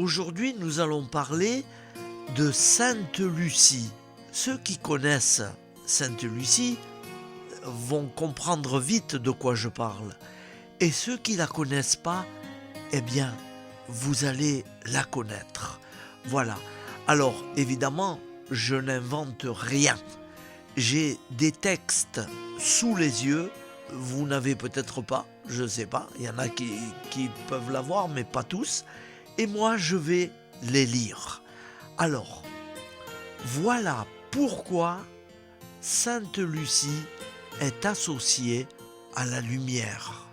Aujourd'hui, nous allons parler de Sainte Lucie. Ceux qui connaissent Sainte Lucie vont comprendre vite de quoi je parle. Et ceux qui ne la connaissent pas, eh bien, vous allez la connaître. Voilà. Alors, évidemment, je n'invente rien. J'ai des textes sous les yeux. Vous n'avez peut-être pas, je ne sais pas. Il y en a qui peuvent l'avoir, mais pas tous. Et moi, je vais les lire. Alors, voilà pourquoi Sainte Lucie est associée à la lumière.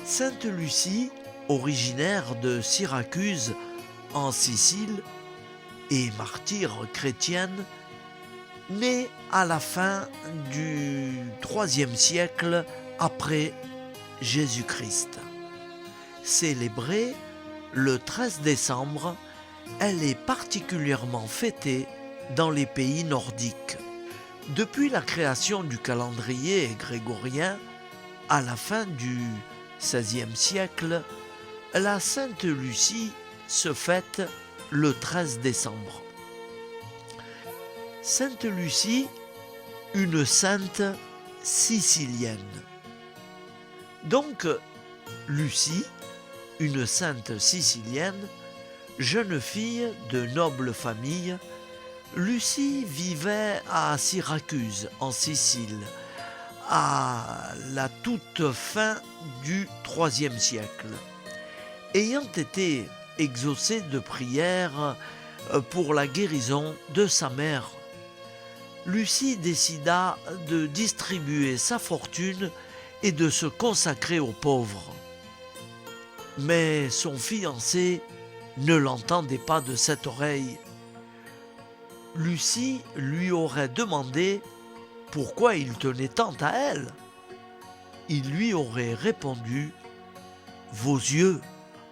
Sainte Lucie, originaire de Syracuse en Sicile et martyre chrétienne, née à la fin du IIIe siècle après Jésus-Christ. Célébrée le 13 décembre, elle est particulièrement fêtée dans les pays nordiques. Depuis la création du calendrier grégorien, à la fin du XVIe siècle, la Sainte Lucie se fête le 13 décembre. Sainte Lucie, une sainte sicilienne. Donc, Lucie, une sainte sicilienne, jeune fille de noble famille, Lucie vivait à Syracuse, en Sicile, à la toute fin du IIIe siècle. Ayant été exaucée de prières pour la guérison de sa mère, Lucie décida de distribuer sa fortune et de se consacrer aux pauvres. Mais son fiancé ne l'entendait pas de cette oreille. Lucie lui aurait demandé pourquoi il tenait tant à elle. Il lui aurait répondu « Vos yeux ».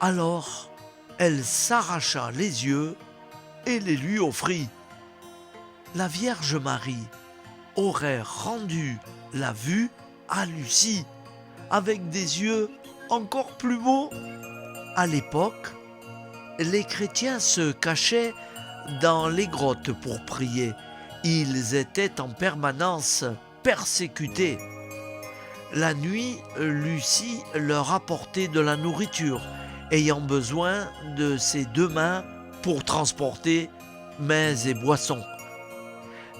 Alors, elle s'arracha les yeux et les lui offrit. La Vierge Marie aurait rendu la vue à Lucie avec des yeux encore plus beaux. À l'époque, les chrétiens se cachaient dans les grottes pour prier. Ils étaient en permanence persécutés. La nuit, Lucie leur apportait de la nourriture, ayant besoin de ses deux mains pour transporter mets et boissons.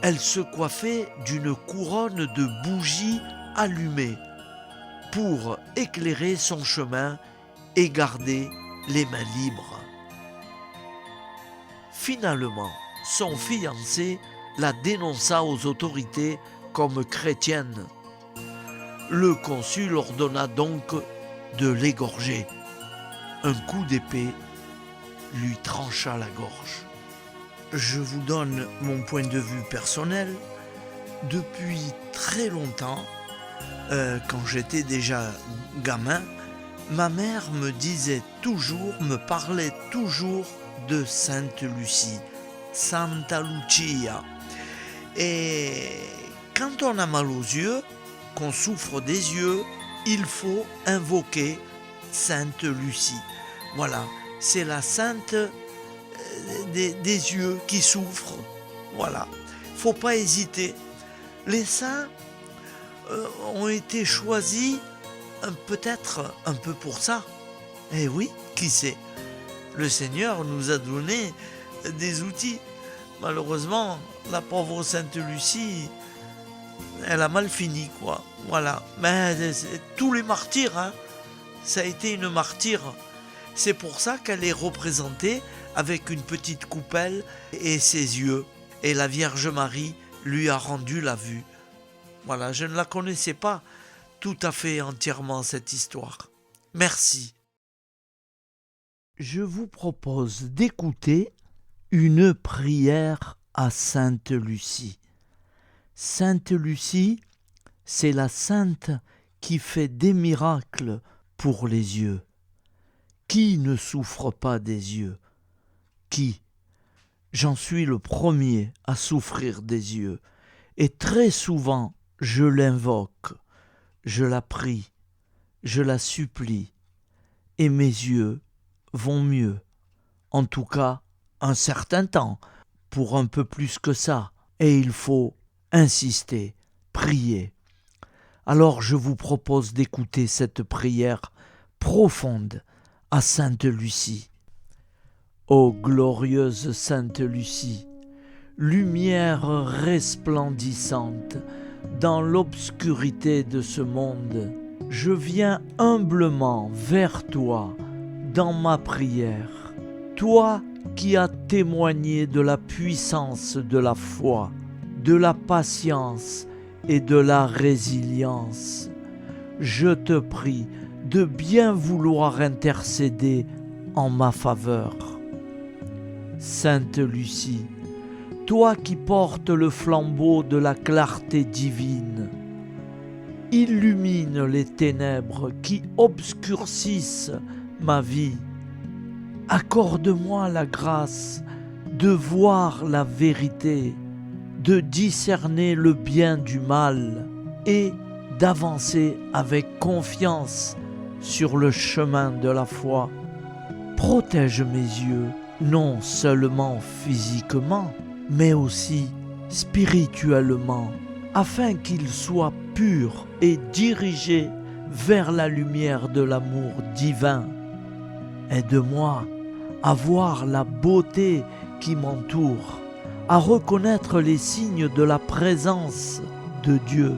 Elle se coiffait d'une couronne de bougies allumées pour éclairer son chemin et garder les mains libres. Finalement, son fiancé la dénonça aux autorités comme chrétienne. Le consul ordonna donc de l'égorger. Un coup d'épée lui trancha la gorge. Je vous donne mon point de vue personnel. Depuis très longtemps, quand j'étais déjà gamin, ma mère me parlait toujours de Sainte Lucie, Santa Lucia. Et quand on a mal aux yeux, qu'on souffre des yeux, il faut invoquer Sainte Lucie. Voilà, c'est la sainte des yeux qui souffrent. Voilà, faut pas hésiter. Les saints ont été choisis peut-être un peu pour ça. Eh oui, qui sait? Le Seigneur nous a donné des outils. Malheureusement, la pauvre Sainte Lucie, elle a mal fini, quoi. Voilà. Mais tous les martyrs, hein, ça a été une martyre. C'est pour ça qu'elle est représentée avec une petite coupelle et ses yeux. Et la Vierge Marie lui a rendu la vue. Voilà, je ne la connaissais pas tout à fait entièrement, cette histoire. Merci. Je vous propose d'écouter une prière à Sainte Lucie. Sainte Lucie, c'est la sainte qui fait des miracles pour les yeux. Qui ne souffre pas des yeux? Qui? J'en suis le premier à souffrir des yeux. Et très souvent, je l'invoque, je la prie, je la supplie. et mes yeux vont mieux. En tout cas, un certain temps, pour un peu plus que ça. Et il faut insister, prier. Alors je vous propose d'écouter cette prière profonde à Sainte Lucie. Ô glorieuse Sainte Lucie, lumière resplendissante dans l'obscurité de ce monde, je viens humblement vers toi dans ma prière. Toi qui as témoigné de la puissance de la foi, de la patience et de la résilience, je te prie de bien vouloir intercéder en ma faveur. Sainte Lucie, toi qui portes le flambeau de la clarté divine, illumine les ténèbres qui obscurcissent ma vie. Accorde-moi la grâce de voir la vérité, de discerner le bien du mal et d'avancer avec confiance sur le chemin de la foi. Protège mes yeux, non seulement physiquement, mais aussi spirituellement, afin qu'ils soient purs et dirigés vers la lumière de l'amour divin. Aide-moi à voir la beauté qui m'entoure, à reconnaître les signes de la présence de Dieu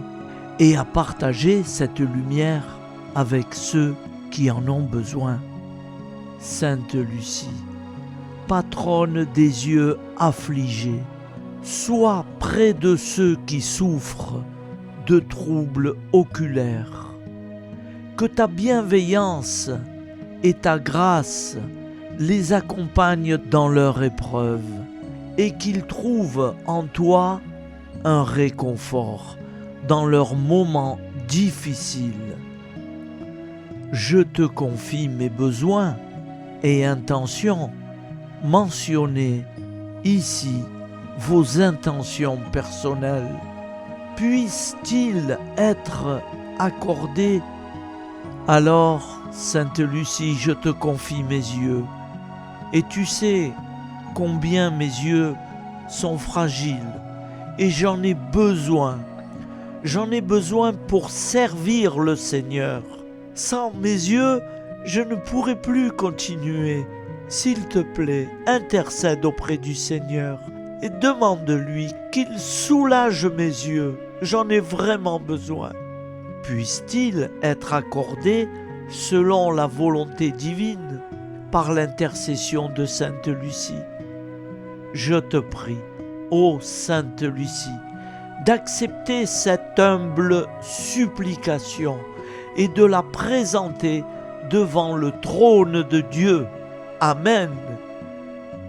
et à partager cette lumière avec ceux qui en ont besoin. Sainte Lucie, patronne des yeux affligés, sois près de ceux qui souffrent de troubles oculaires. Que ta bienveillance et ta grâce les accompagnent dans leur épreuve et qu'ils trouvent en toi un réconfort dans leurs moments difficiles. Je te confie mes besoins et intentions. Mentionnez ici vos intentions personnelles. Puissent-ils être accordés? Alors, Sainte Lucie, je te confie mes yeux. Et tu sais combien mes yeux sont fragiles et j'en ai besoin. J'en ai besoin pour servir le Seigneur. Sans mes yeux, je ne pourrai plus continuer. S'il te plaît, intercède auprès du Seigneur et demande-lui qu'il soulage mes yeux. J'en ai vraiment besoin. Puisse-t-il être accordé selon la volonté divine par l'intercession de Sainte Lucie. Je te prie, ô Sainte Lucie, d'accepter cette humble supplication et de la présenter devant le trône de Dieu. Amen.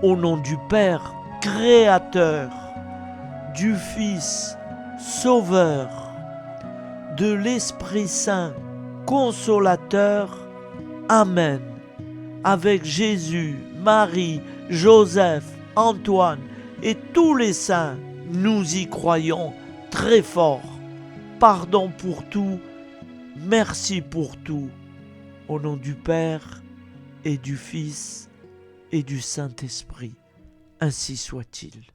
Au nom du Père, Créateur, du Fils, Sauveur, de l'Esprit Saint, Consolateur. Amen. Avec Jésus, Marie, Joseph, Antoine et tous les saints, nous y croyons très fort. Pardon pour tout, merci pour tout. Au nom du Père et du Fils et du Saint-Esprit, ainsi soit-il.